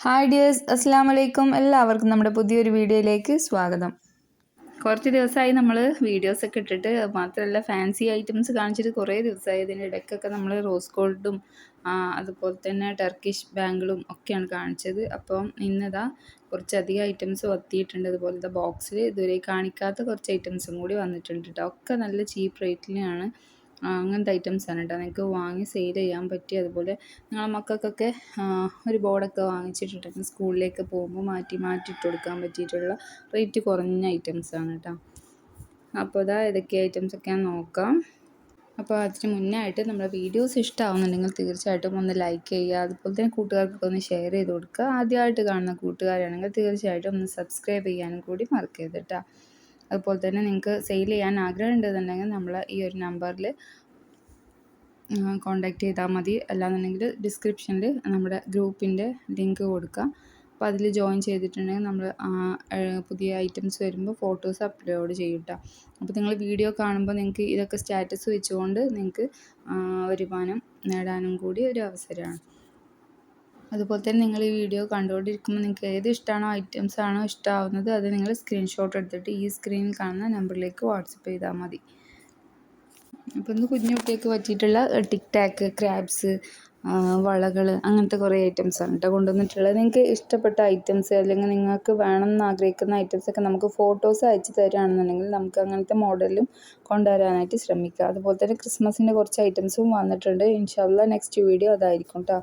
Hi dears, അസ്സാം വലൈക്കും. എല്ലാവർക്കും നമ്മുടെ പുതിയൊരു വീഡിയോയിലേക്ക് സ്വാഗതം. കുറച്ച് ദിവസമായി നമ്മൾ വീഡിയോസൊക്കെ ഇട്ടിട്ട്, മാത്രമല്ല ഫാൻസി ഐറ്റംസ് കാണിച്ചിട്ട് കുറേ ദിവസമായി. ഇതിൻ്റെ ഇടയ്ക്കൊക്കെ നമ്മൾ റോസ് ഗോൾഡും അതുപോലെ തന്നെ ടർക്കിഷ് ബാങ്കിളും ഒക്കെയാണ് കാണിച്ചത്. അപ്പം ഇന്നതാ കുറച്ചധികം ഐറ്റംസ് എത്തിയിട്ടുണ്ട്. അതുപോലത്തെ ബോക്സിൽ ഇതുവരെ കാണിക്കാത്ത കുറച്ച് ഐറ്റംസും കൂടി വന്നിട്ടുണ്ട് കേട്ടോ. ഒക്കെ നല്ല ചീപ്പ് റേറ്റിലാണ്. അങ്ങനത്തെ ഐറ്റംസാണ് കേട്ടോ. നിങ്ങൾക്ക് വാങ്ങി സെയിൽ ചെയ്യാൻ പറ്റി. അതുപോലെ നിങ്ങളെ മക്കൾക്കൊക്കെ ഒരു ബോർഡൊക്കെ വാങ്ങിച്ചിട്ടുണ്ടെങ്കിൽ സ്കൂളിലേക്ക് പോകുമ്പോൾ മാറ്റിയിട്ട് കൊടുക്കാൻ പറ്റിയിട്ടുള്ള റേറ്റ് കുറഞ്ഞ ഐറ്റംസാണ് കേട്ടോ. അപ്പോൾ ഇതാ ഏതൊക്കെ ഐറ്റംസൊക്കെയാണെന്ന് നോക്കാം. അപ്പോൾ അതിന് മുന്നേ ആയിട്ട് നമ്മുടെ വീഡിയോസ് ഇഷ്ടമാവുന്നുണ്ടെങ്കിൽ തീർച്ചയായിട്ടും ഒന്ന് ലൈക്ക് ചെയ്യുക. അതുപോലെ തന്നെ കൂട്ടുകാർക്കൊക്കെ ഒന്ന് ഷെയർ ചെയ്ത് കൊടുക്കുക. ആദ്യമായിട്ട് കാണുന്ന കൂട്ടുകാരാണെങ്കിൽ തീർച്ചയായിട്ടും ഒന്ന് സബ്സ്ക്രൈബ് ചെയ്യാനും കൂടി മറക്കരുത് കേട്ടോ. അതുപോലെ തന്നെ നിങ്ങൾക്ക് സെയിൽ ചെയ്യാൻ ആഗ്രഹം ഉണ്ടെന്നുണ്ടെങ്കിൽ നമ്മൾ ഈ ഒരു നമ്പറിൽ കോൺടാക്റ്റ് ചെയ്താൽ മതി. അല്ലാന്നുണ്ടെങ്കിൽ ഡിസ്ക്രിപ്ഷനിൽ നമ്മുടെ ഗ്രൂപ്പിൻ്റെ ലിങ്ക് കൊടുക്കാം. അപ്പോൾ അതിൽ ജോയിൻ ചെയ്തിട്ടുണ്ടെങ്കിൽ നമ്മൾ പുതിയ ഐറ്റംസ് വരുമ്പോൾ ഫോട്ടോസ് അപ്ലോഡ് ചെയ്യും കേട്ടോ. അപ്പോൾ നിങ്ങൾ വീഡിയോ കാണുമ്പോൾ നിങ്ങൾക്ക് ഇതൊക്കെ സ്റ്റാറ്റസ് വെച്ചുകൊണ്ട് നിങ്ങൾക്ക് വരുമാനം നേടാനും കൂടി ഒരു അവസരമാണ്. അതുപോലെ തന്നെ നിങ്ങൾ ഈ വീഡിയോ കണ്ടുകൊണ്ടിരിക്കുമ്പോൾ നിങ്ങൾക്ക് ഏത് ഐറ്റംസ് ആണോ ഇഷ്ടമാവുന്നത് അത് നിങ്ങൾ സ്ക്രീൻഷോട്ട് എടുത്തിട്ട് ഈ സ്ക്രീനിൽ കാണുന്ന നമ്പറിലേക്ക് വാട്സപ്പ് ചെയ്താൽ മതി. അപ്പോൾ ഇന്ന് കുഞ്ഞു കുട്ടിയൊക്കെ പറ്റിയിട്ടുള്ള ടിക് ടാക്ക്, ക്രാബ്സ്, വളകൾ, അങ്ങനത്തെ കുറേ ഐറ്റംസാണ് കേട്ടോ കൊണ്ടുവന്നിട്ടുള്ളത്. നിങ്ങൾക്ക് ഇഷ്ടപ്പെട്ട ഐറ്റംസ് അല്ലെങ്കിൽ നിങ്ങൾക്ക് വേണമെന്ന് ആഗ്രഹിക്കുന്ന ഐറ്റംസൊക്കെ നമുക്ക് ഫോട്ടോസ് അയച്ചു തരികയാണെന്നുണ്ടെങ്കിൽ നമുക്ക് അങ്ങനത്തെ മോഡലും കൊണ്ടുവരാനായിട്ട് ശ്രമിക്കുക. അതുപോലെ തന്നെ ക്രിസ്മസിൻ്റെ കുറച്ച് ഐറ്റംസും വന്നിട്ടുണ്ട്. ഇൻഷാ അല്ലാഹ് നെക്സ്റ്റ് വീഡിയോ അതായിരിക്കും കേട്ടോ.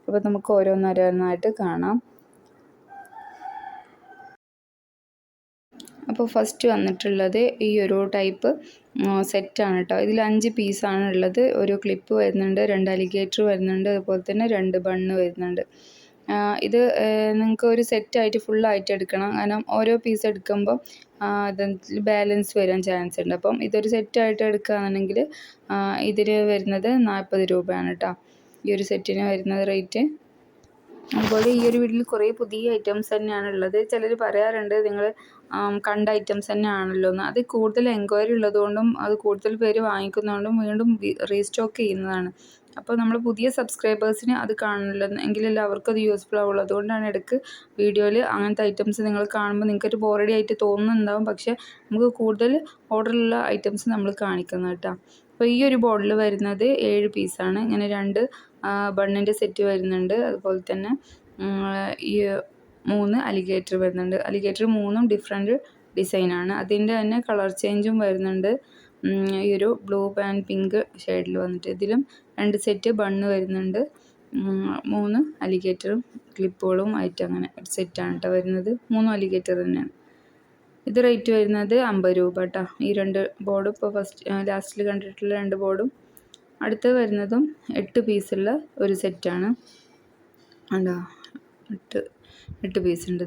അപ്പോൾ നമുക്ക് ഓരോന്നോരോന്നായിട്ട് കാണാം. അപ്പോൾ ഫസ്റ്റ് വന്നിട്ടുള്ളത് ഈ ഒരു ടൈപ്പ് സെറ്റാണ് കേട്ടോ. ഇതിൽ 5 പീസാണ് ഉള്ളത്. ഒരു ക്ലിപ്പ് വരുന്നുണ്ട്, 2 അലിഗേറ്റർ വരുന്നുണ്ട്, അതുപോലെ തന്നെ 2 ബണ്ണ് വരുന്നുണ്ട്. ഇത് നിങ്ങൾക്ക് ഒരു സെറ്റായിട്ട് ഫുള്ളായിട്ട് എടുക്കണം. കാരണം ഓരോ പീസ് എടുക്കുമ്പം അതിൽ ബാലൻസ് വരാൻ ചാൻസ് ഉണ്ട്. അപ്പം ഇതൊരു സെറ്റായിട്ട് എടുക്കുകയാണെന്നുണ്ടെങ്കിൽ ഇതിന് വരുന്നത് 40 രൂപയാണ് കേട്ടോ. ഈ ഒരു സെറ്റിന് വരുന്നത് റേറ്റ്. അതുപോലെ ഈ ഒരു വീട്ടിൽ കുറേ പുതിയ ഐറ്റംസ് തന്നെയാണ് ഉള്ളത്. ചിലർ പറയാറുണ്ട് നിങ്ങൾ കണ്ട ഐറ്റംസ് തന്നെയാണല്ലോ എന്ന്. അത് കൂടുതൽ എൻക്വയറി ഉള്ളതുകൊണ്ടും അത് കൂടുതൽ പേര് വാങ്ങിക്കുന്നതുകൊണ്ടും വീണ്ടും റീസ്റ്റോക്ക് ചെയ്യുന്നതാണ്. അപ്പോൾ നമ്മൾ പുതിയ സബ്സ്ക്രൈബേഴ്സിന് അത് കാണണമല്ലോ, എങ്കിലല്ലേ അവർക്കത് യൂസ്ഫുൾ ആവുള്ളൂ. അതുകൊണ്ടാണ് ഇടയ്ക്ക് വീഡിയോയിൽ അങ്ങനത്തെ ഐറ്റംസ് നിങ്ങൾ കാണുമ്പോൾ നിങ്ങൾക്കൊരു ബോറടി ആയിട്ട് തോന്നുന്നുണ്ടാവും. പക്ഷേ നമുക്ക് കൂടുതൽ ഓർഡറുള്ള ഐറ്റംസ് നമ്മൾ കാണിക്കുന്നത് കേട്ടോ. അപ്പോൾ ഈ ഒരു ബോർഡിൽ വരുന്നത് 7 പീസാണ്. ഇങ്ങനെ 2 ബണ്ണിൻ്റെ സെറ്റ് വരുന്നുണ്ട്. അതുപോലെ തന്നെ ഈ 3 അലിഗേറ്റർ വരുന്നുണ്ട്. അലിഗേറ്റർ 3ഉം ഡിഫറെൻറ്റ് ഡിസൈനാണ്. അതിൻ്റെ തന്നെ കളർ ചേഞ്ചും വരുന്നുണ്ട്. ഈ ഒരു ബ്ലൂ ആൻഡ് പിങ്ക് ഷെയ്ഡിൽ വന്നിട്ട് ഇതിലും 2 സെറ്റ് ബണ്ണ് വരുന്നുണ്ട്. 3 അലിഗേറ്ററും ക്ലിപ്പുകളും ആയിട്ട് അങ്ങനെ ഒരു സെറ്റാണ് കേട്ടോ വരുന്നത്. 3 അലിഗേറ്റർ തന്നെയാണ്. ഇത് റേറ്റ് വരുന്നത് 50 രൂപ കേട്ടോ. ഈ 2 ബോർഡും ഇപ്പോൾ ലാസ്റ്റിൽ കണ്ടിട്ടുള്ള 2 ബോർഡും. അടുത്ത് വരുന്നതും 8 പീസുള്ള ഒരു സെറ്റാണ്. ഉണ്ടോ, 8 പീസ് ഉണ്ട്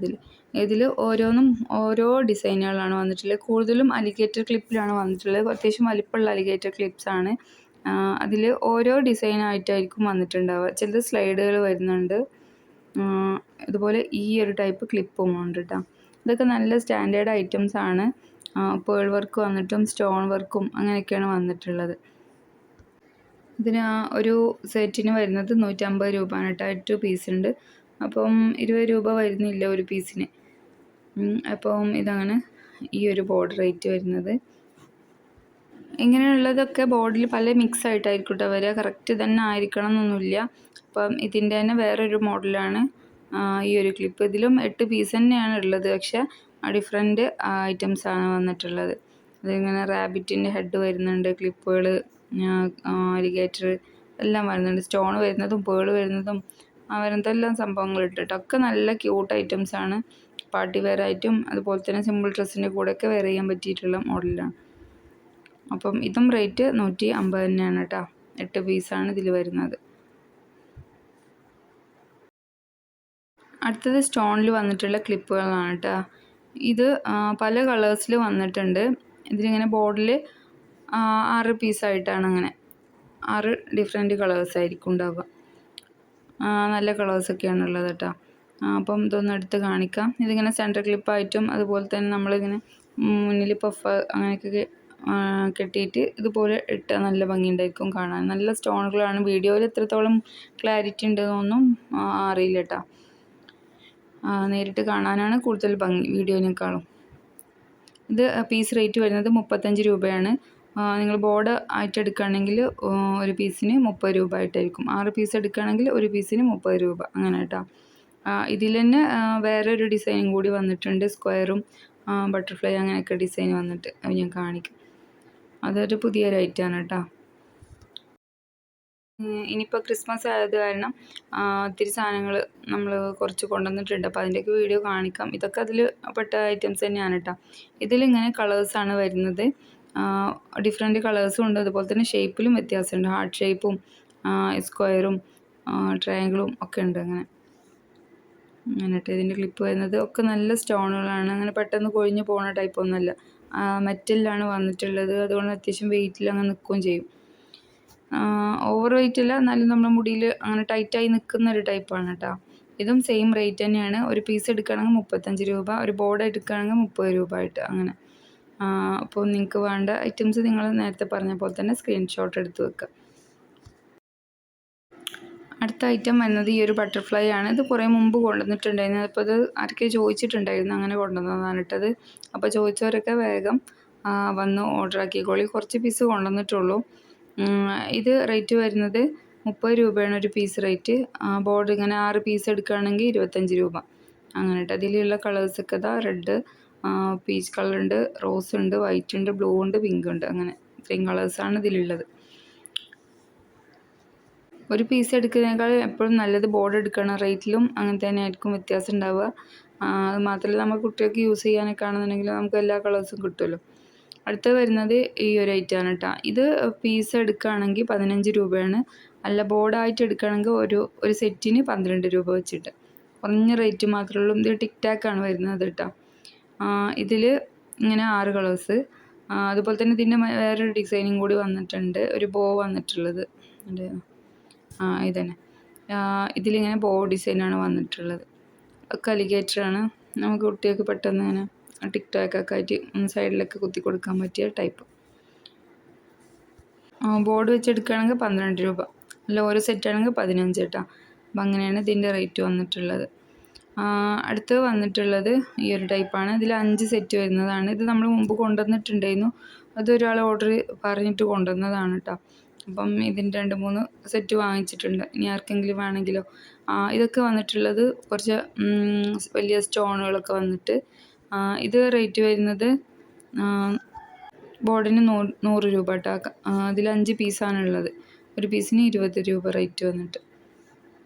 ഇതിൽ ഓരോന്നും ഓരോ ഡിസൈനുകളാണ് വന്നിട്ടുള്ളത്. കൂടുതലും അലിഗേറ്റർ ക്ലിപ്പിലാണ് വന്നിട്ടുള്ളത്. അത്യാവശ്യം വലിപ്പമുള്ള അലിഗേറ്റർ ക്ലിപ്സാണ്. അതിൽ ഓരോ ഡിസൈനായിട്ടായിരിക്കും വന്നിട്ടുണ്ടാവുക. ചിലത് സ്ലൈഡുകൾ വരുന്നുണ്ട്. ഇതുപോലെ ഈ ഒരു ടൈപ്പ് ക്ലിപ്പും ഉണ്ട് കേട്ടോ. ഇതൊക്കെ നല്ല സ്റ്റാൻഡേർഡ് ഐറ്റംസ് ആണ്. പേൾ വർക്ക് വന്നിട്ടും സ്റ്റോൺ വർക്കും അങ്ങനെയൊക്കെയാണ് വന്നിട്ടുള്ളത്. ഇതിന് ഒരു സെറ്റിന് വരുന്നത് 150 രൂപയാണ് കേട്ടോ. 8 പീസ് ഉണ്ട്. അപ്പം 20 രൂപ വരുന്നില്ല ഒരു പീസിന്. അപ്പം ഇതാണ് ഈ ഒരു ബോർഡ് റേറ്റ് വരുന്നത്. ഇങ്ങനെയുള്ളതൊക്കെ ബോർഡിൽ പല മിക്സ് ആയിട്ടായിരിക്കും കേട്ടോ വരിക. കറക്റ്റ് തന്നെ ആയിരിക്കണം എന്നൊന്നുമില്ല. അപ്പം ഇതിൻ്റെ തന്നെ വേറൊരു മോഡലാണ് ഈ ഒരു ക്ലിപ്പ്. ഇതിലും 8 പീസ് തന്നെയാണ് ഉള്ളത്. പക്ഷേ ഡിഫറെൻറ്റ് ഐറ്റംസാണ് വന്നിട്ടുള്ളത്. അതിങ്ങനെ റാബിറ്റിൻ്റെ ഹെഡ് വരുന്നുണ്ട്, ക്ലിപ്പുകൾ, അലിഗേറ്റർ എല്ലാം വരുന്നുണ്ട്. സ്റ്റോൺ വരുന്നതും പേൾ വരുന്നതും എന്തെല്ലാം സംഭവങ്ങൾ ഇട്ടിട്ടൊക്കെ നല്ല ക്യൂട്ട് ഐറ്റംസാണ്. പാർട്ടി വെയർ ആയിട്ടും അതുപോലെ തന്നെ സിമ്പിൾ ഡ്രസ്സിൻ്റെ കൂടെയൊക്കെ വെയർ ചെയ്യാൻ പറ്റിയിട്ടുള്ള മോഡലാണ്. അപ്പം ഇതും റേറ്റ് 150 തന്നെയാണ് കേട്ടോ. 8 പീസാണ് ഇതിൽ വരുന്നത്. അടുത്തത് സ്റ്റോണിൽ വന്നിട്ടുള്ള ക്ലിപ്പുകളാണ് കേട്ടോ. ഇത് പല കളേഴ്സിൽ വന്നിട്ടുണ്ട്. ഇതിലിങ്ങനെ ബോർഡിൽ 6 പീസായിട്ടാണ് അങ്ങനെ 6 ഡിഫറെൻറ്റ് കളേഴ്സായിരിക്കും ഉണ്ടാവുക. നല്ല കളേഴ്സൊക്കെയാണ് ഉള്ളത് കേട്ടോ. അപ്പം ഇതൊന്ന് എടുത്ത് കാണിക്കാം. ഇതിങ്ങനെ സെൻറ്റർ ക്ലിപ്പായിട്ടും അതുപോലെ തന്നെ നമ്മളിങ്ങനെ മുന്നിൽ പഫ് അങ്ങനെയൊക്കെ കെട്ടിയിട്ട് ഇതുപോലെ ഇട്ടാൽ നല്ല ഭംഗിയുണ്ടായിരിക്കും കാണാൻ. നല്ല സ്റ്റോണുകളാണ്. വീഡിയോയിൽ എത്രത്തോളം ക്ലാരിറ്റി ഉണ്ടെന്നൊന്നും അറിയില്ല കേട്ടോ. നേരിട്ട് കാണാനാണ് കൂടുതൽ ഭംഗി വീഡിയോനേക്കാളും. ഇത് പീസ് റേറ്റ് വരുന്നത് 35 രൂപയാണ്. നിങ്ങൾ ബോർഡ് ആയിട്ട് എടുക്കുകയാണെങ്കിൽ ഒരു പീസിന് 30 രൂപ ആയിട്ടായിരിക്കും. 6 പീസ് എടുക്കുകയാണെങ്കിൽ ഒരു പീസിന് 30 രൂപ അങ്ങനെ കേട്ടോ. ഇതിൽ തന്നെ വേറൊരു ഡിസൈനും കൂടി വന്നിട്ടുണ്ട്. സ്ക്വയറും ബട്ടർഫ്ലൈ അങ്ങനെയൊക്കെ ഡിസൈൻ വന്നിട്ട് അത് ഞാൻ കാണിക്കും. അതൊരു പുതിയൊരു ഐറ്റമാണ് കേട്ടോ. ഇനിയിപ്പോൾ ക്രിസ്മസ് ആയത് കാരണം ഒത്തിരി സാധനങ്ങൾ നമ്മൾ കുറച്ച് കൊണ്ടുവന്നിട്ടുണ്ട്. അപ്പോൾ അതിൻ്റെയൊക്കെ വീഡിയോ കാണിക്കാം. ഇതൊക്കെ അതിൽ പെട്ട ഐറ്റംസ് തന്നെയാണ് കേട്ടോ. ഇതിലിങ്ങനെ കളേഴ്സാണ് വരുന്നത്. ഡിഫറെൻറ്റ് കളേഴ്സും ഉണ്ട്. അതുപോലെ തന്നെ ഷേപ്പിലും വ്യത്യാസമുണ്ട്. ഹാർട്ട് ഷേപ്പും സ്ക്വയറും ട്രയാങ്കിളും ഒക്കെ ഉണ്ട്. അങ്ങനെട്ട് ഇതിൻ്റെ ക്ലിപ്പ് വരുന്നത് ഒക്കെ നല്ല സ്റ്റോണുകളാണ്. അങ്ങനെ പെട്ടെന്ന് കൊഴിഞ്ഞ് പോകുന്ന ടൈപ്പൊന്നുമല്ല. മെറ്റലിലാണ് വന്നിട്ടുള്ളത്. അതുകൊണ്ട് അത്യാവശ്യം വെയിറ്റിൽ അങ്ങനെ നിൽക്കുകയും ചെയ്യും. ഓവർ വെയിറ്റ് അല്ല, എന്നാലും നമ്മുടെ മുടിയിൽ അങ്ങനെ ടൈറ്റായി നിൽക്കുന്ന ഒരു ടൈപ്പാണ് കേട്ടോ. ഇതും സെയിം റേറ്റ് തന്നെയാണ്. ഒരു പീസ് എടുക്കുകയാണെങ്കിൽ 35 രൂപ, ഒരു ബോർഡ് എടുക്കുകയാണെങ്കിൽ 30 രൂപ ആയിട്ട് അങ്ങനെ. അപ്പോൾ നിങ്ങൾക്ക് വേണ്ട ഐറ്റംസ് നിങ്ങൾ നേരത്തെ പറഞ്ഞ പോലെ തന്നെ സ്ക്രീൻഷോട്ട് എടുത്ത് വെക്കുക. അടുത്ത ഐറ്റം വരുന്നത് ഈ ഒരു ബട്ടർഫ്ലൈ ആണ്. ഇത് കുറേ മുമ്പ് കൊണ്ടുവന്നിട്ടുണ്ടായിരുന്നു. അപ്പോൾ ഇത് ആർക്കെ ചോദിച്ചിട്ടുണ്ടായിരുന്നു, അങ്ങനെ കൊണ്ടുവന്നതാണ് ഇട്ടത്. അപ്പോൾ ചോദിച്ചവരൊക്കെ വേഗം വന്ന് ഓർഡർ ആക്കിക്കോളി. കുറച്ച് പീസ് കൊണ്ടുവന്നിട്ടുള്ളൂ. ഇത് റേറ്റ് വരുന്നത് 30 രൂപയാണ് ഒരു പീസ് റേറ്റ്. ബോർഡ് ഇങ്ങനെ 6 പീസ് എടുക്കുകയാണെങ്കിൽ 25 രൂപ അങ്ങനെ കേട്ടോ. അതിലുള്ള കളേഴ്സൊക്കെ ഇതാ റെഡ്, പീച്ച് കളറുണ്ട്, റോസ് ഉണ്ട്, വൈറ്റ് ഉണ്ട്, ബ്ലൂ ഉണ്ട്, പിങ്ക് ഉണ്ട്. അങ്ങനെ ഇത്രയും കളേഴ്സാണ് ഇതിലുള്ളത്. ഒരു പീസ് എടുക്കുന്നതിനേക്കാൾ എപ്പോഴും നല്ലത് ബോർഡ് എടുക്കണം. റേറ്റിലും അങ്ങനെ തന്നെ ആയിരിക്കും വ്യത്യാസം ഉണ്ടാവുക. അത് മാത്രമല്ല നമ്മൾ കുട്ടികൾക്ക് യൂസ് ചെയ്യാനൊക്കെ ആണെന്നുണ്ടെങ്കിൽ നമുക്ക് എല്ലാ കളേഴ്സും കിട്ടുമല്ലോ. അടുത്ത വരുന്നത് ഈ ഒരു ഐറ്റമാണ് കേട്ടോ. ഇത് പീസ് എടുക്കുകയാണെങ്കിൽ 15 രൂപയാണ്. അല്ല ബോർഡായിട്ട് എടുക്കുകയാണെങ്കിൽ ഒരു സെറ്റിന് 12 രൂപ വെച്ചിട്ട്. കുറഞ്ഞ റേറ്റ് മാത്രമേ ഉള്ളൂ. ഇത് ടിക് ടാക്കാണ് വരുന്നത് കേട്ടോ. ഇതിൽ ഇങ്ങനെ 6 കളേഴ്സ്. അതുപോലെ തന്നെ ഇതിൻ്റെ വേറൊരു ഡിസൈനും കൂടി വന്നിട്ടുണ്ട്. ഒരു ബോ വന്നിട്ടുള്ളത് ഇതന്നെ. ഇതിലിങ്ങനെ ബോ ഡിസൈനാണ് വന്നിട്ടുള്ളത്. ഒക്കെ അലിഗേറ്ററാണ്. നമുക്ക് കുട്ടികൾക്ക് പെട്ടെന്ന് ഇങ്ങനെ ടിക് ടാക്കൊക്കെ ആയിട്ട് സൈഡിലൊക്കെ കുത്തി കൊടുക്കാൻ പറ്റിയ ടൈപ്പ്. ബോർഡ് വെച്ചെടുക്കുകയാണെങ്കിൽ 12 രൂപ, അല്ല ഓരോ സെറ്റാണെങ്കിൽ 15 കേട്ടോ. അപ്പം അങ്ങനെയാണ് ഇതിൻ്റെ റേറ്റ് വന്നിട്ടുള്ളത്. അടുത്ത് വന്നിട്ടുള്ളത് ഈ ഒരു ടൈപ്പാണ്. ഇതിൽ 5 സെറ്റ് വരുന്നതാണ്. ഇത് നമ്മൾ മുമ്പ് കൊണ്ടുവന്നിട്ടുണ്ടായിരുന്നു. അതൊരാൾ ഓർഡർ പറഞ്ഞിട്ട് കൊണ്ടുവന്നതാണ് കേട്ടോ. അപ്പം ഇതിൻ്റെ 2-3 സെറ്റ് വാങ്ങിച്ചിട്ടുണ്ട്. ഇനി ആർക്കെങ്കിലും വേണമെങ്കിലോ. ഇതൊക്കെ വന്നിട്ടുള്ളത് കുറച്ച് വലിയ സ്റ്റോണുകളൊക്കെ വന്നിട്ട്. ഇത് റേറ്റ് വരുന്നത് ബോർഡിന് 100 രൂപ കേട്ടോ. അതിൽ 5 പീസാണുള്ളത്. ഒരു പീസിന് 20 രൂപ റേറ്റ് വന്നിട്ട്.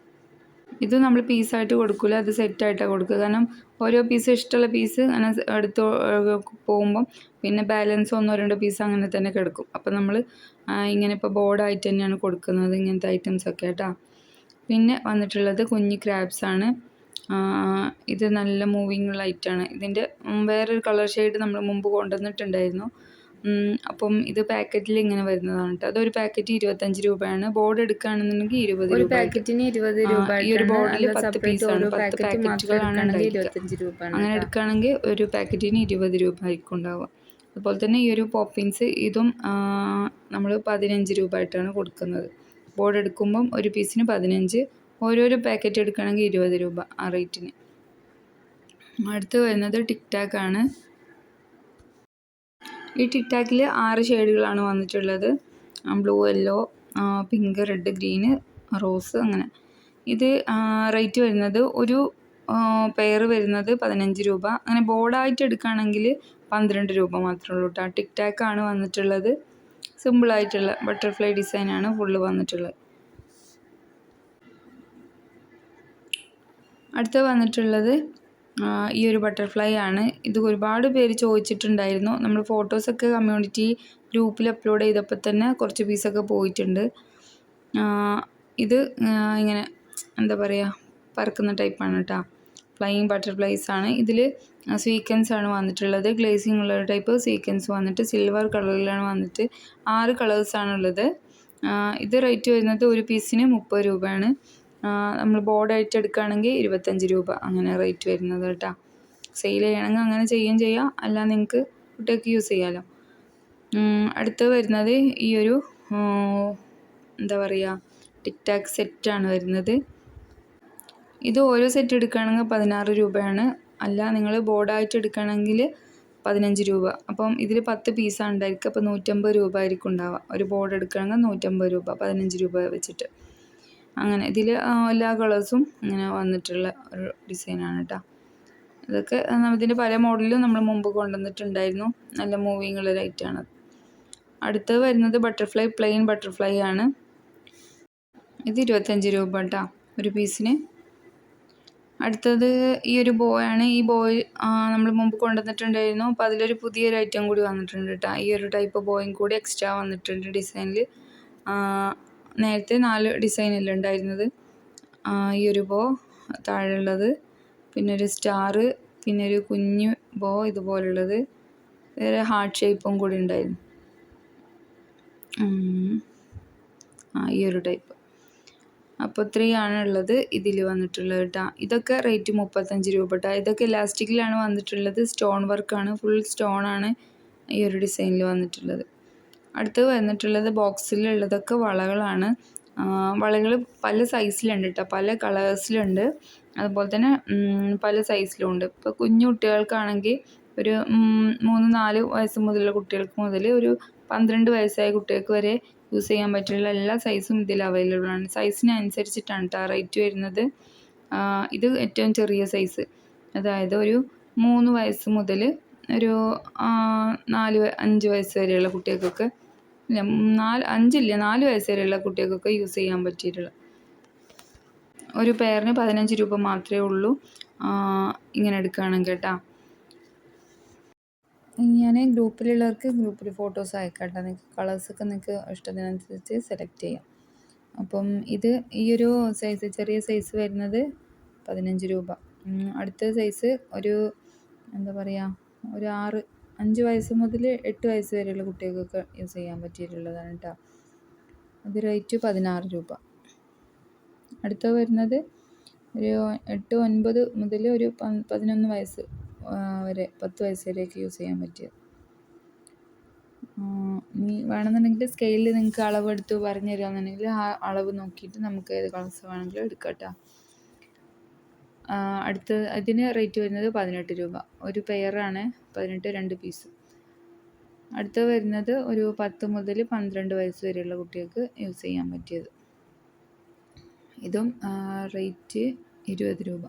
ഇത് നമ്മൾ പീസായിട്ട് കൊടുക്കില്ല, അത് സെറ്റായിട്ടാണ് കൊടുക്കുക. കാരണം ഓരോ പീസ് ഇഷ്ടമുള്ള പീസ് അങ്ങനെ എടുത്ത് പോകുമ്പം പിന്നെ ബാലൻസ് 1-2 പീസ് അങ്ങനെ തന്നെ കിടക്കും. അപ്പം നമ്മൾ ഇങ്ങനെ ഇപ്പോൾ ബോർഡായിട്ട് തന്നെയാണ് കൊടുക്കുന്നത് ഇങ്ങനത്തെ ഐറ്റംസൊക്കെ കേട്ടോ. പിന്നെ വന്നിട്ടുള്ളത് കുഞ്ഞി ക്രാബ്സാണ്. ഇത് നല്ല മൂവിങ് ലൈറ്റാണ്. ഇതിൻ്റെ വേറൊരു കളർ ഷെയ്ഡ് നമ്മൾ മുമ്പ് കൊണ്ടുവന്നിട്ടുണ്ടായിരുന്നു. അപ്പം ഇത് പാക്കറ്റിൽ ഇങ്ങനെ വരുന്നതാണ് കേട്ടോ. അതൊരു പാക്കറ്റ് 25 രൂപയാണ്. ബോർഡ് എടുക്കുകയാണെന്നുണ്ടെങ്കിൽ 20 രൂപ. പാക്കറ്റിന് 20 രൂപ. ഈ ഒരു ബോർഡിൽ 10 പീസാണ്, 10 പാക്കറ്റുകളാണ് ഉണ്ടായിരിക്കുക. അങ്ങനെ എടുക്കുകയാണെങ്കിൽ ഒരു പാക്കറ്റിന് 20 രൂപ ആയിരിക്കും ഉണ്ടാവുക. അതുപോലെ തന്നെ ഈ ഒരു പോപ്പിൻസ് ഇതും നമ്മൾ 15 രൂപ ആയിട്ടാണ് കൊടുക്കുന്നത്. ബോർഡ് എടുക്കുമ്പം ഒരു പീസിന് 15, ഓരോരോ പാക്കറ്റ് എടുക്കുകയാണെങ്കിൽ 20 രൂപ ആ റേറ്റിന്. അടുത്ത് വരുന്നത് ടിക് ടാക്കാണ്. ഈ ടിക് ടാക്കിൽ 6 ഷെയ്ഡുകളാണ് വന്നിട്ടുള്ളത്. Blue, yellow, pink, red, green, rose അങ്ങനെ. ഇത് റേറ്റ് വരുന്നത് ഒരു പെയർ വരുന്നത് 15 രൂപ. അങ്ങനെ ബോർഡായിട്ട് എടുക്കുകയാണെങ്കിൽ 12 രൂപ മാത്രമേ ഉള്ളൂ കേട്ടോ. ടിക് ടാക്കാണ് വന്നിട്ടുള്ളത്. സിമ്പിളായിട്ടുള്ള ബട്ടർഫ്ലൈ ഡിസൈനാണ് ഫുള്ള് വന്നിട്ടുള്ളത്. അടുത്ത് വന്നിട്ടുള്ളത് ഈ ഒരു ബട്ടർഫ്ലൈ ആണ്. ഇത് ഒരുപാട് പേര് ചോദിച്ചിട്ടുണ്ടായിരുന്നു. നമ്മൾ ഫോട്ടോസൊക്കെ കമ്മ്യൂണിറ്റി ഗ്രൂപ്പിൽ അപ്ലോഡ് ചെയ്തപ്പോൾ തന്നെ കുറച്ച് പീസൊക്കെ പോയിട്ടുണ്ട്. ഇത് ഇങ്ങനെ എന്താ പറയുക, പറക്കുന്ന ടൈപ്പാണ് കേട്ടോ. ഫ്ലൈയിങ് ബട്ടർഫ്ലൈസ് ആണ്. ഇതിൽ സ്വീക്വൻസ് ആണ് വന്നിട്ടുള്ളത്. ഗ്ലേസിങ് ഉള്ള ടൈപ്പ് സ്വീക്വൻസ് വന്നിട്ട് സിൽവർ കളറിലാണ് വന്നിട്ട് 6 കളേഴ്സാണുള്ളത്. ഇത് റേറ്റ് വരുന്നത് ഒരു പീസിന് 30 രൂപയാണ്. നമ്മൾ ബോർഡായിട്ട് എടുക്കുകയാണെങ്കിൽ 25 രൂപ അങ്ങനെ റേറ്റ് വരുന്നത് കേട്ടോ. സെയിൽ ചെയ്യണമെങ്കിൽ അങ്ങനെ ചെയ്യുകയും ചെയ്യാം, അല്ല നിങ്ങൾക്ക് കുട്ടികൾക്ക് യൂസ് ചെയ്യാമല്ലോ. അടുത്ത് വരുന്നത് ഈ ഒരു എന്താ പറയുക ടിക് ടാക്ക് സെറ്റാണ് വരുന്നത്. ഇത് ഓരോ സെറ്റ് എടുക്കുകയാണെങ്കിൽ 16 രൂപയാണ്. അല്ല നിങ്ങൾ ബോർഡായിട്ട് എടുക്കുകയാണെങ്കിൽ 15 രൂപ. അപ്പം ഇതിൽ 10 പീസാണ് ഉണ്ടായിരിക്കുക. അപ്പോൾ 150 രൂപ ആയിരിക്കും ഉണ്ടാവുക. ഒരു ബോർഡ് എടുക്കുകയാണെങ്കിൽ 150 രൂപ, 15 രൂപ വെച്ചിട്ട്. അങ്ങനെ ഇതിൽ എല്ലാ കളേഴ്സും ഇങ്ങനെ വന്നിട്ടുള്ള ഒരു ഡിസൈനാണ് കേട്ടോ. ഇതൊക്കെ ഇതിൻ്റെ പല മോഡലും നമ്മൾ മുമ്പ് കൊണ്ടുവന്നിട്ടുണ്ടായിരുന്നു. നല്ല മൂവിങ് ഉള്ള ലൈറ്റാണ്. അടുത്തത് വരുന്നത് ബട്ടർഫ്ലൈ, പ്ലെയിൻ ബട്ടർഫ്ലൈ ആണ്. ഇത് 25 രൂപ കേട്ടോ ഒരു പീസിന്. അടുത്തത് ഈ ഒരു ബോയ് ആണ്. ഈ ബോയ് നമ്മൾ മുമ്പ് കൊണ്ടുവന്നിട്ടുണ്ടായിരുന്നു. അപ്പോൾ അതിലൊരു പുതിയൊരു ഐറ്റം കൂടി വന്നിട്ടുണ്ട് കേട്ടോ. ഈ ഒരു ടൈപ്പ് ബോയും കൂടി എക്സ്ട്രാ വന്നിട്ടുണ്ട് ഡിസൈനിൽ. നേരത്തെ 4 ഡിസൈനല്ലേ ഉണ്ടായിരുന്നത്. ഈ ഒരു ബോ താഴെയുള്ളത്, പിന്നെ ഒരു സ്റ്റാറ്, പിന്നെ ഒരു കുഞ്ഞു ബോ ഇതുപോലുള്ളത്, വേറെ ഹാർട്ട് ഷേപ്പും കൂടി ഉണ്ടായിരുന്നു. ഈ ഒരു ടൈപ്പ്. അപ്പോൾ 3 ആണുള്ളത് ഇതിൽ വന്നിട്ടുള്ളത് കേട്ടോ. ഇതൊക്കെ റേറ്റ് 35 രൂപ കേട്ടോ. ഇതൊക്കെ ഇലാസ്റ്റിക്കിലാണ് വന്നിട്ടുള്ളത്. സ്റ്റോൺ വർക്കാണ്, ഫുൾ സ്റ്റോണാണ് ഈ ഒരു ഡിസൈനിൽ വന്നിട്ടുള്ളത്. അടുത്ത് വന്നിട്ടുള്ളത് ബോക്സിലുള്ളതൊക്കെ വളകളാണ്. വളകൾ പല സൈസിലുണ്ട് കേട്ടോ, പല കളേഴ്സിലുണ്ട്. അതുപോലെ തന്നെ പല സൈസിലും ഉണ്ട്. ഇപ്പോൾ കുഞ്ഞു കുട്ടികൾക്കാണെങ്കിൽ ഒരു 3-4 വയസ്സ് മുതലുള്ള കുട്ടികൾക്ക് മുതൽ ഒരു 12 വയസ്സായ കുട്ടികൾക്ക് വരെ യൂസ് ചെയ്യാൻ പറ്റുള്ള എല്ലാ സൈസും ഇതിൽ അവൈലബിൾ ആണ്. സൈസിനനുസരിച്ചിട്ടാണ് കേട്ടോ റേറ്റ് വരുന്നത്. ഇത് ഏറ്റവും ചെറിയ സൈസ്, അതായത് ഒരു 3 വയസ്സ് മുതൽ ഒരു 5 വയസ്സ് വരെയുള്ള കുട്ടികൾക്കൊക്കെ, 4 വയസ്സ് വരെയുള്ള കുട്ടികൾക്കൊക്കെ യൂസ് ചെയ്യാൻ പറ്റിയിട്ടുള്ള ഒരു പെയറിന് 15 രൂപ മാത്രമേ ഉള്ളൂ ഇങ്ങനെ എടുക്കുകയാണെങ്കിൽ കേട്ടോ. ഞാൻ ഗ്രൂപ്പിലുള്ളവർക്ക് ഗ്രൂപ്പിൽ ഫോട്ടോസ് അയക്കാം കേട്ടോ. നിങ്ങൾക്ക് കളേഴ്സൊക്കെ നിങ്ങൾക്ക് ഇഷ്ടത്തിനനുസരിച്ച് സെലക്ട് ചെയ്യാം. അപ്പം ഇത് ഈ ഒരു സൈസ്, ചെറിയ സൈസ് വരുന്നത് 15 രൂപ. അടുത്ത സൈസ് ഒരു എന്താ പറയുക, ഒരു 5 വയസ്സ് മുതൽ 8 വയസ്സ് വരെയുള്ള കുട്ടികൾക്കൊക്കെ യൂസ് ചെയ്യാൻ പറ്റിയിട്ടുള്ളതാണ് കേട്ടോ. അത് റേറ്റ് 16 രൂപ. അടുത്ത വരുന്നത് ഒരു 8-9 മുതൽ ഒരു 11 വയസ്സ് വരെ, 10 വയസ്സ് വരെയൊക്കെ യൂസ് ചെയ്യാൻ പറ്റിയത്. ഇനി വേണമെന്നുണ്ടെങ്കിൽ സ്കെയിലിൽ നിങ്ങൾക്ക് അളവെടുത്ത് പറഞ്ഞു തരികയാണെന്നുണ്ടെങ്കിൽ ആ അളവ് നോക്കിയിട്ട് നമുക്ക് ഏത് കളേഴ്സ് വേണമെങ്കിലും എടുക്കാം കേട്ടോ. അടുത്ത ഇതിന് റേറ്റ് വരുന്നത് 18 രൂപ. ഒരു പെയറാണ് 18, 2 പീസ്. അടുത്ത വരുന്നത് ഒരു 10 മുതൽ 12 വയസ്സ് വരെയുള്ള കുട്ടികൾക്ക് യൂസ് ചെയ്യാൻ പറ്റിയത്. ഇതും റേറ്റ് 20 രൂപ,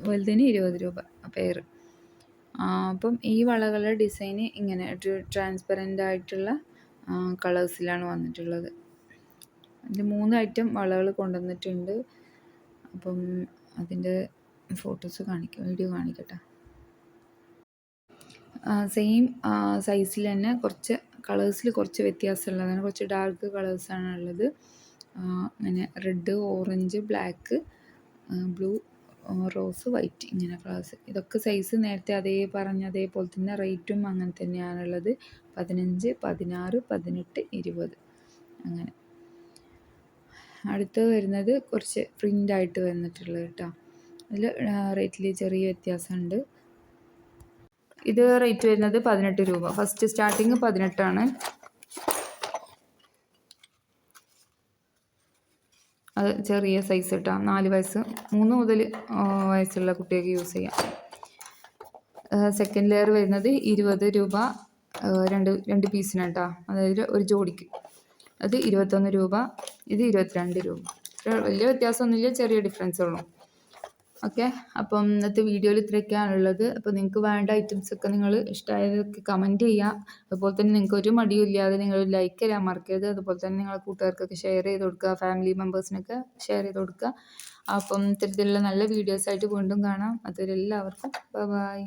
വലുതിന് 20 രൂപ പെയർ. അപ്പം ഈ വളകളുടെ ഡിസൈന് ഇങ്ങനെ ഒരു ട്രാൻസ്പെറൻ്റ് ആയിട്ടുള്ള കളേഴ്സിലാണ് വന്നിട്ടുള്ളത്. അതിൽ 3 ഐറ്റം വളകൾ കൊണ്ടുവന്നിട്ടുണ്ട്. അപ്പം അതിൻ്റെ ഫോട്ടോസ് കാണിക്കാം, വീഡിയോ കാണിക്കട്ടെ. സെയിം സൈസിൽ തന്നെ കുറച്ച് കളേഴ്സിൽ കുറച്ച് വ്യത്യാസമുള്ളതാണ്. കുറച്ച് ഡാർക്ക് കളേഴ്സാണ് ഉള്ളത്. അങ്ങനെ red, orange, black, blue, rose, white, ഇങ്ങനെ കളേഴ്സ്. ഇതൊക്കെ സൈസ് നേരത്തെ അതേപോലെ തന്നെ റേറ്റും അങ്ങനെ തന്നെയാണുള്ളത്. 15, 16, 18, 20 അങ്ങനെ. അടുത്ത് വരുന്നത് കുറച്ച് പ്രിൻ്റായിട്ട് വന്നിട്ടുള്ളത് കേട്ടോ. അതിൽ റേറ്റിൽ ചെറിയ വ്യത്യാസമുണ്ട്. ഇത് റേറ്റ് വരുന്നത് 18 രൂപ. ഫസ്റ്റ് സ്റ്റാർട്ടിങ് 18 ആണ്. അത് ചെറിയ സൈസ് കേട്ടോ, 4 വയസ്സ്, 3 മുതൽ വയസ്സുള്ള കുട്ടികൾക്ക് യൂസ് ചെയ്യാം. സെക്കൻഡ് ലെയർ വരുന്നത് 20 രൂപ, 2 പീസിന് കേട്ടോ, അതായത് ഒരു ജോഡിക്ക്. അത് 21 രൂപ, ഇത് 22 രൂപ. വലിയ വ്യത്യാസമൊന്നുമില്ല, ചെറിയ ഡിഫറൻസേ ഉള്ളൂ. ഓക്കെ, അപ്പം ഇന്നത്തെ വീഡിയോയിൽ ഇത്രയൊക്കെയാണുള്ളത്. അപ്പോൾ നിങ്ങൾക്ക് വേണ്ട ഐറ്റംസൊക്കെ നിങ്ങൾ ഇഷ്ടമായതൊക്കെ കമൻറ്റ് ചെയ്യുക. അതുപോലെ തന്നെ നിങ്ങൾക്ക് ഒരു മടിയും ഇല്ലാതെ നിങ്ങൾ ലൈക്ക് തരാൻ മറക്കരുത്. അതുപോലെ തന്നെ നിങ്ങളുടെ കൂട്ടുകാർക്കൊക്കെ ഷെയർ ചെയ്ത് കൊടുക്കുക, ഫാമിലി മെമ്പേഴ്സിനൊക്കെ ഷെയർ ചെയ്ത് കൊടുക്കുക. അപ്പം ഇത്തരത്തിലുള്ള നല്ല വീഡിയോസായിട്ട് വീണ്ടും കാണാം. അതുവരെ എല്ലാവർക്കും ബൈ.